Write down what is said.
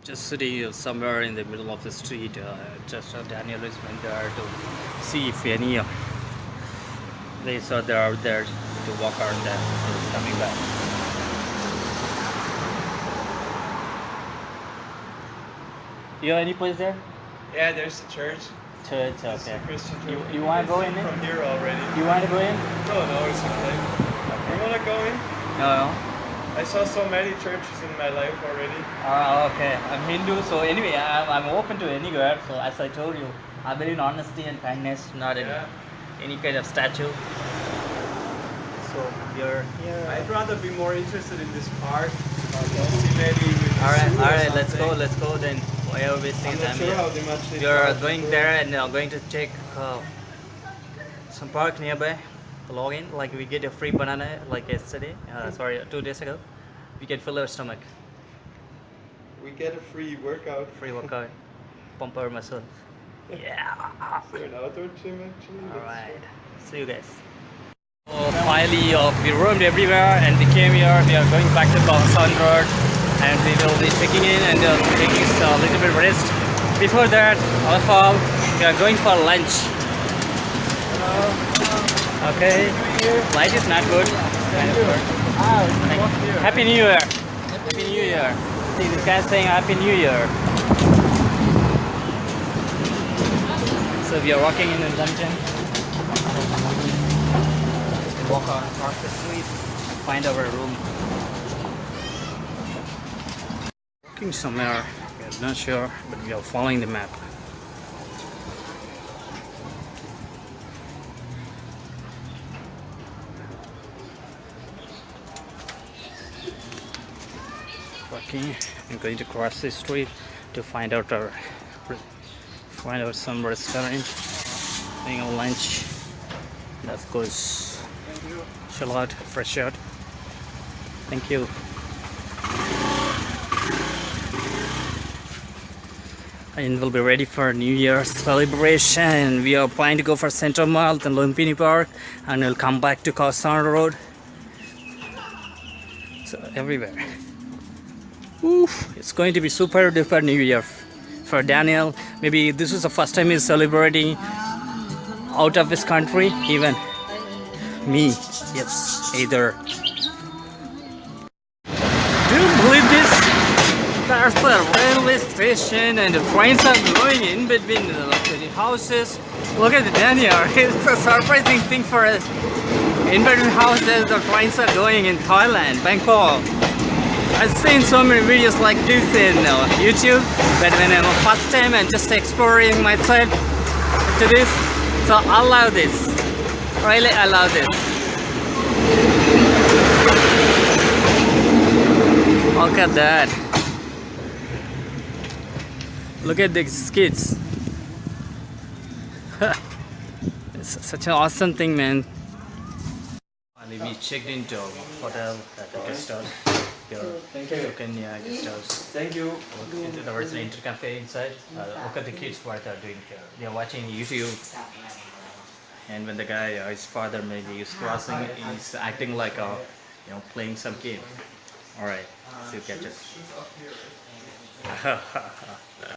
Just sitting somewhere in the middle of the street. Daniel is went there to see if any they saw they're out there to walk around there. So he's coming back. You have any place there? Yeah, there's a church. Church, It's okay. a Christian church. You want to go in? From here already. You want to go in? No, it's okay. You want to go in? No. I saw so many churches in my life already. Okay. I'm Hindu, so anyway, I'm open to anywhere. So as I told you, I believe in honesty and kindness, not in any kind of statue. So you're here. I'd rather be more interested in this park. See maybe with the All zoo or right. Let's something. go. Let's go then. Why are we wasting I'm not time sure here? how much they You're charge going people. there and going to check some park nearby. Log in, like we get a free banana like yesterday. Sorry, 2 days ago. We can fill our stomach. We get a free workout. Free workout. Pump our muscles. Yeah. Is there an outdoor gym actually? All right. See you guys. So finally, we roamed everywhere and we came here. We are going back to Bangkok Road and we will be checking in and taking a little bit rest. Before that, all we are going for lunch. Okay. Light is not good. Happy New Year. Happy New Year. See, this guy's saying Happy New Year. So we are walking in London. We walk across the street and find our room. Walking somewhere, we're not sure, but we are following the map. Walking and going to cross the street to find out some restaurant, having a lunch. And of course, chill out, fresh out. Thank you. And we'll be ready for New Year's celebration. We are planning to go for Central Mall and Lumpini Park, and we'll come back to Kausar Road. So everywhere. Oof, it's going to be super duper New Year for Daniel. Maybe this is the first time he's celebrating out of his country. Even me, yes, either. Do you believe this? There's a railway station and the trains are going in between the houses. Look at Daniel. It's a surprising thing for us. In between houses, the trains are going in Thailand, Bangkok. I've seen so many videos like this in YouTube, but when I'm first time and just exploring myself to this, so I love this. Really, I love this. Look at that. Look at these kids. It's such an awesome thing, man. And we checked into a hotel at the guest house. Thank you. You can guest house. Thank you. There was an intercafe inside. Look at the kids what they're doing here. They are watching YouTube. And when the guy, his father maybe is crossing, he's acting like playing some game. All right, so you catch it.